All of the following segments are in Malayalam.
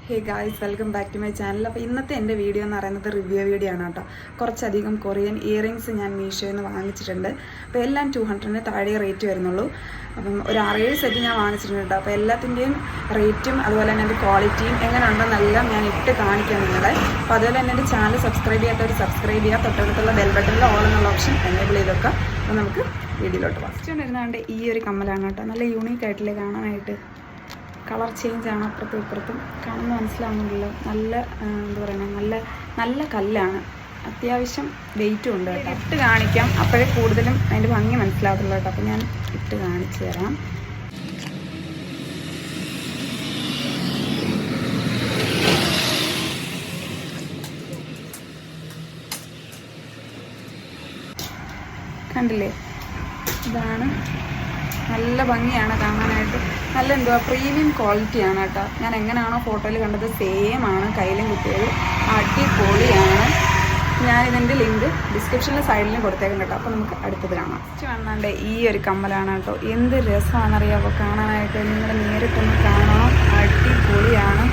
Hey guys, welcome back to my channel. അപ്പോൾ ഇന്നത്തെ എൻ്റെ വീഡിയോ എന്ന് പറയുന്നത് റിവ്യൂ വീഡിയോ ആണ് കേട്ടോ. കുറച്ചധികം കൊറിയൻ ഇയറിങ്സ് ഞാൻ മീഷോയിൽ നിന്ന് വാങ്ങിച്ചിട്ടുണ്ട്. അപ്പോൾ എല്ലാം 200-ന് താഴെ റേറ്റ് വരുന്നുള്ളൂ. അപ്പം ഒരു 6-7 സെറ്റ് ഞാൻ വാങ്ങിച്ചിട്ടുണ്ട് കേട്ടോ. അപ്പോൾ എല്ലാത്തിൻ്റെയും റേറ്റും അതുപോലെ തന്നെ എൻ്റെ ക്വാളിറ്റിയും എങ്ങനെ ഉണ്ടെന്നെല്ലാം ഞാൻ ഇട്ട് കാണിക്കാം നിങ്ങളെ. അപ്പോൾ അതുപോലെ തന്നെ എൻ്റെ ചാനൽ സബ്സ്ക്രൈബ് ചെയ്യാത്തവർ സബ്സ്ക്രൈബ് ചെയ്യുക. തൊട്ടടുത്തുള്ള ബെൽ ബട്ടണിൽ ഓൾ എന്നുള്ള ഓപ്ഷൻ എനേബിൾ ചെയ്തൊക്കെ. അപ്പോൾ നമുക്ക് വീഡിയോയിലോട്ട് ഫസ്റ്റ് വരുന്നതുകൊണ്ട് ഈ ഒരു കമ്മലാണ് കേട്ടോ. നല്ല യൂണീക്ക് ആയിട്ടില്ലേ കാണാനായിട്ട്. കളർ ചേഞ്ച് ആണ് അപ്പുറത്തും ഇപ്പുറത്തും കാണുമ്പോൾ മനസ്സിലാവുന്നുണ്ടല്ലോ. നല്ല എന്താ പറയുക, നല്ല കല്ലാണ്. അത്യാവശ്യം വെയിറ്റും ഉണ്ട് കേട്ടോ. ഇട്ട് കാണിക്കാം, അപ്പോഴേ കൂടുതലും അതിൻ്റെ ഭംഗി മനസ്സിലാവത്തുള്ളൂ കേട്ടോ. അപ്പോൾ ഞാൻ ഇട്ട് കാണിച്ചു തരാം. കണ്ടില്ലേ, ഇതാണ്. നല്ല ഭംഗിയാണ് കാണാനായിട്ട്. നല്ല എന്തുവാ പ്രീമിയം ക്വാളിറ്റിയാണ് കേട്ടോ. ഞാൻ എങ്ങനെയാണോ ഫോട്ടോയിൽ കണ്ടത് സെയിം ആണ് കയ്യിലും കിട്ടിയത്. അടിപൊളിയാണ്. ഞാനിതിൻ്റെ ലിങ്ക് ഡിസ്ക്രിപ്ഷനിലെ സൈഡിലും കൊടുത്തേക്കും കേട്ടോ. അപ്പോൾ നമുക്ക് അടുത്തത് കാണാം. ഫസ്റ്റ് കാണാണ്ട് ഈ ഒരു കമ്മലാണ് കേട്ടോ. എന്ത് രസമാണെന്നറിയാമോ കാണാനായിട്ട്. നിങ്ങൾ നേരിട്ടൊന്ന് കാണണം. അടിപൊളിയാണ്.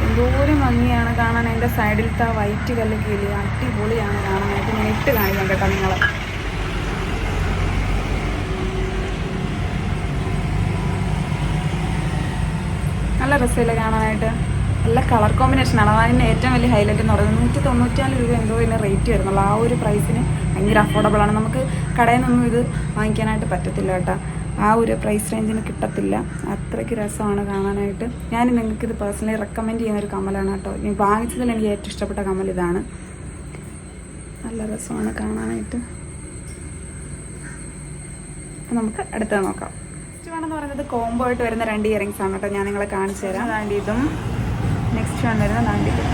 എന്തോരം ഭംഗിയാണ് കാണാൻ. എൻ്റെ സൈഡിലത്തെ ആ വൈറ്റ് കല്ലൊക്കെ ഇല്ലേ, അടിപൊളിയാണ് കാണാനായിട്ട്. ഞാൻ ഇട്ട് കാണിക്കാം കേട്ടോ നിങ്ങളെ. നല്ല രസമില്ല കാണാനായിട്ട്. നല്ല കളർ കോമ്പിനേഷനാണ്. അതിന് ഏറ്റവും വലിയ ഹൈലൈറ്റ് എന്ന് പറയുന്നത് 194 രൂപ എന്തോ ഇതിന് റേറ്റ് വരുന്നുള്ളൂ. ആ ഒരു പ്രൈസിന് ഭയങ്കര അഫോർഡബിളാണ്. നമുക്ക് കടയിൽ നിന്നും ഇത് വാങ്ങിക്കാനായിട്ട് പറ്റത്തില്ല കേട്ടോ. ആ ഒരു പ്രൈസ് റേഞ്ചിന് കിട്ടത്തില്ല. അത്രയ്ക്ക് രസമാണ് കാണാനായിട്ട്. ഞാൻ നിങ്ങൾക്കിത് പേഴ്സണലി റെക്കമെൻഡ് ചെയ്യുന്നൊരു കമ്മലാണ് കേട്ടോ. ഞാൻ വാങ്ങിച്ചതിൽ എനിക്ക് ഏറ്റവും ഇഷ്ടപ്പെട്ട കമ്മൽ ഇതാണ്. നല്ല രസമാണ് കാണാനായിട്ട്. നമുക്ക് അടുത്തത് നോക്കാം. നെക്സ്റ്റ് പറയുന്നത് കോംബോ ആയിട്ട് വരുന്ന 2 ഇയറിങ്സ് ആണ് കേട്ടോ. ഞാൻ നിങ്ങളെ കാണിച്ചു തരാം. അതാണ്ട് ഇതും നെക്സ്റ്റ് വൺ വരുന്നത് ദാണ്ടിതും.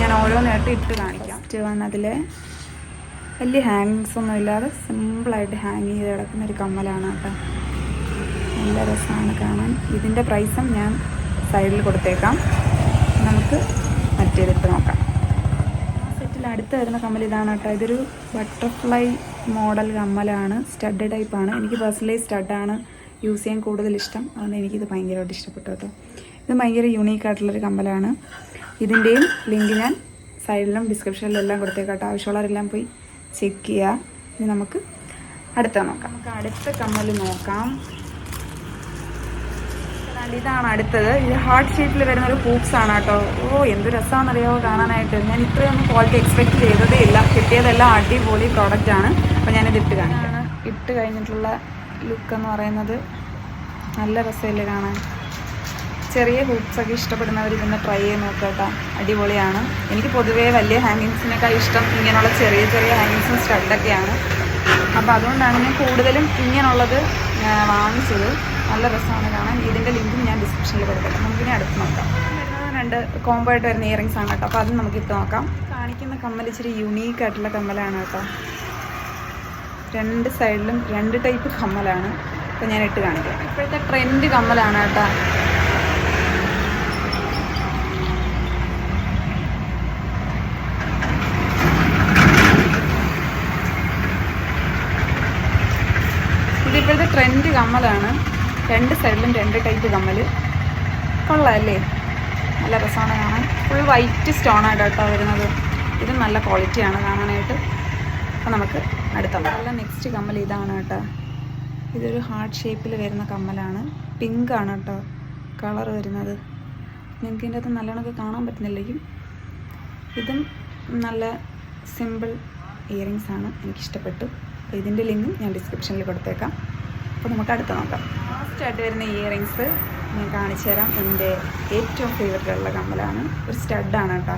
ഞാൻ ഓരോന്നായിട്ട് ഇട്ട് കാണിക്കാം. ഫസ്റ്റ് വൺ അതിൽ വലിയ ഹാങ്ങിങ്സ് ഒന്നും ഇല്ലാതെ സിമ്പിളായിട്ട് ഹാങ് ചെയ്ത് കിടക്കുന്ന ഒരു കമ്മലാണ് കേട്ടോ. നല്ല രസമാണ് കാണാൻ. ഇതിൻ്റെ പ്രൈസും ഞാൻ സൈഡിൽ കൊടുത്തേക്കാം. നമുക്ക് മറ്റേതിട്ട് നോക്കാം. അടുത്ത് വരുന്ന കമ്മൽ ഇതാണ് കേട്ടോ. ഇതൊരു ബട്ടർഫ്ലൈ മോഡൽ കമ്മലാണ്. സ്റ്റഡ് ടൈപ്പാണ്. എനിക്ക് പേഴ്സണലി സ്റ്റഡാണ് യൂസ് ചെയ്യാൻ കൂടുതൽ ഇഷ്ടം. അതുകൊണ്ട് എനിക്കിത് ഭയങ്കരമായിട്ട് ഇഷ്ടപ്പെട്ടു കേട്ടോ. ഇത് ഭയങ്കര യൂണീക്കായിട്ടുള്ളൊരു കമ്മലാണ്. ഇതിൻ്റെയും ലിങ്ക് ഞാൻ സൈഡിലും ഡിസ്ക്രിപ്ഷനിലും എല്ലാം കൊടുത്തേക്കാം കേട്ടോ. ആവശ്യമുള്ളവരെല്ലാം പോയി ചെക്ക് ചെയ്യുക. ഇനി നമുക്ക് അടുത്ത നോക്കാം. നമുക്ക് അടുത്ത കമ്മൽ നോക്കാം. ഇതാണ് അടുത്തത്. ഇത് ഹാർട്ട് ഷേപ്പിൽ വരുന്ന ഒരു ഹൂപ്സ് ആണ് കേട്ടോ. എന്ത് രസമാണെന്നറിയാമോ കാണാനായിട്ട്. ഞാൻ ഇത്രയൊന്നും ക്വാളിറ്റി എക്സ്പെക്ട് ചെയ്തതേ ഇല്ല. കിട്ടിയതെല്ലാം അടിപൊളി പ്രോഡക്റ്റാണ്. അപ്പോൾ ഞാനിത് ഇട്ട് കാണിക്കാം. ഇട്ട് കഴിഞ്ഞിട്ടുള്ള ലുക്ക് എന്ന് പറയുന്നത് നല്ല രസമില്ലേ കാണാൻ. ചെറിയ ഹൂപ്സൊക്കെ ഇഷ്ടപ്പെടുന്നവർ ഇതൊന്ന് ട്രൈ ചെയ്ത് നോക്കുക കേട്ടോ. അടിപൊളിയാണ്. എനിക്ക് പൊതുവേ വലിയ ഹാങ്ങിങ്സിനേക്കാൾ ഇഷ്ടം ഇങ്ങനെയുള്ള ചെറിയ ചെറിയ ഹാങ്ങിങ്സും സ്റ്റഡൊക്കെയാണ്. അപ്പോൾ അതുകൊണ്ടാണ് ഞാൻ കൂടുതലും ഇങ്ങനെയുള്ളത് വാങ്ങിച്ചത്. നല്ല രസമാണ് കാണാൻ. ഇതിൻ്റെ ലിങ്കും ഞാൻ ഡിസ്ക്രിപ്ഷനിൽ കൊടുത്തേക്കാം. നമുക്കിനി അടുത്ത് നോക്കാം. വരുന്നത് 2 കോംബോ ആയിട്ട് വരുന്ന ഇയറിങ്സ് ആണ് കേട്ടോ. അപ്പോൾ അതും നമുക്ക് ഇട്ട് നോക്കാം. കാണിക്കുന്ന കമ്മൽ ഇച്ചിരി യുണീക്ക് ആയിട്ടുള്ള കമ്മലാണ് കേട്ടോ. 2 സൈഡിലും 2 ടൈപ്പ് കമ്മലാണ്. അപ്പോൾ ഞാൻ ഇട്ട് കാണിക്കാം. ഇപ്പോഴത്തെ ട്രെൻഡ് കമ്മലാണ് കേട്ടോ. ഇതിപ്പോഴത്തെ ട്രെൻഡ് കമ്മലാണ്. 2 സൈഡിലും 2 ടൈപ്പ് കമ്മൽ. കൊള്ളാമല്ലേ? നല്ല രസമാണ് കാണാൻ. ഫുൾ വൈറ്റ് സ്റ്റോണാണ് കേട്ടോ വരുന്നത്. ഇത് നല്ല ക്വാളിറ്റിയാണ് കാണാനായിട്ട്. അപ്പോൾ നമുക്ക് അടുത്ത നെക്സ്റ്റ് കമ്മൽ ഇതാണ് കേട്ടോ. ഇതൊരു ഹാർട്ട് ഷേപ്പിൽ വരുന്ന കമ്മലാണ്. പിങ്ക് ആണ് കേട്ടോ കളർ വരുന്നത്. നിങ്ങൾക്ക് ഇതിൻ്റെ അകത്ത് നല്ലോണമൊക്കെ കാണാൻ പറ്റുന്നില്ലേക്കും. ഇതും നല്ല സിമ്പിൾ ഇയറിങ്സ് ആണ്. എനിക്കിഷ്ടപ്പെട്ടു. അപ്പോൾ ഇതിൻ്റെ ലിങ്ക് ഞാൻ ഡിസ്ക്രിപ്ഷനിൽ കൊടുത്തേക്കാം. അപ്പോൾ നമുക്ക് അടുത്ത നോക്കാം. ലാസ്റ്റായിട്ട് വരുന്ന ഇയറിങ്സ് ഞാൻ കാണിച്ചു തരാം. എൻ്റെ ഏറ്റവും ഫേവററ്റ് ആയിട്ടുള്ള കമ്മലാണ്. ഒരു സ്റ്റഡാണ് കേട്ടോ.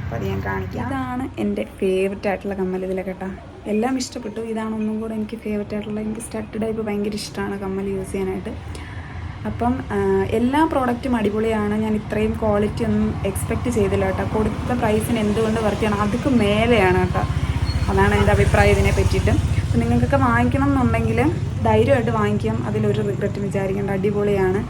അപ്പോൾ അത് ഞാൻ കാണിക്കാം. ഇതാണ് എൻ്റെ ഫേവററ്റ് ആയിട്ടുള്ള കമ്മൽ ഇതിലെ കേട്ടോ. എല്ലാം ഇഷ്ടപ്പെട്ടു. ഇതാണ് ഒന്നും കൂടെ എനിക്ക് ഫേവററ്റ് ആയിട്ടുള്ള. എനിക്ക് സ്റ്റഡ് ടൈപ്പ് ഭയങ്കര ഇഷ്ടമാണ് കമ്മൽ യൂസ് ചെയ്യാനായിട്ട്. അപ്പം എല്ലാ പ്രോഡക്റ്റും അടിപൊളിയാണ്. ഞാൻ ഇത്രയും ക്വാളിറ്റി ഒന്നും എക്സ്പെക്റ്റ് ചെയ്തില്ല കേട്ടോ. കൊടുത്ത പ്രൈസിന് എന്തുകൊണ്ട് വർത്തിയാണ് അതൊക്കെ മേലെയാണ് കേട്ടോ. അതാണ് എൻ്റെ അഭിപ്രായം ഇതിനെ പറ്റിയിട്ട്. അപ്പം നിങ്ങൾക്കൊക്കെ വാങ്ങിക്കണം എന്നുണ്ടെങ്കിൽ ധൈര്യമായിട്ട് വാങ്ങിക്കാം. അതിലൊരു റിഗ്രറ്റും വിചാരിക്കേണ്ട. അടിപൊളിയാണ്.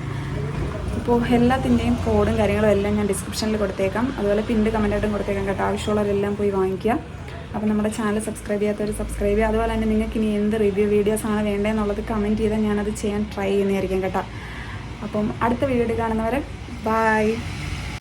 അപ്പോൾ എല്ലാത്തിൻ്റെയും കോഡും കാര്യങ്ങളും എല്ലാം ഞാൻ ഡിസ്ക്രിപ്ഷനിൽ കൊടുത്തേക്കാം. അതുപോലെ പിന്നീട് കമൻറ്റായിട്ടും കൊടുത്തേക്കാം കേട്ടോ. ആവശ്യമുള്ളവരെല്ലാം പോയി വാങ്ങിക്കുക. അപ്പോൾ നമ്മുടെ ചാനൽ സബ്സ്ക്രൈബ് ചെയ്യാത്തവർ സബ്സ്ക്രൈബ് ചെയ്യുക. അതുപോലെ തന്നെ നിങ്ങൾക്ക് ഇനി എന്ത് റിവ്യൂ വീഡിയോസാണ് വേണ്ടതെന്നുള്ളത് കമൻറ്റ് ചെയ്താൽ ഞാനത് ചെയ്യാൻ ട്രൈ ചെയ്യുന്നതായിരിക്കും കേട്ടോ. അപ്പം അടുത്ത വീഡിയോ കാണുന്നവരെ ബൈ.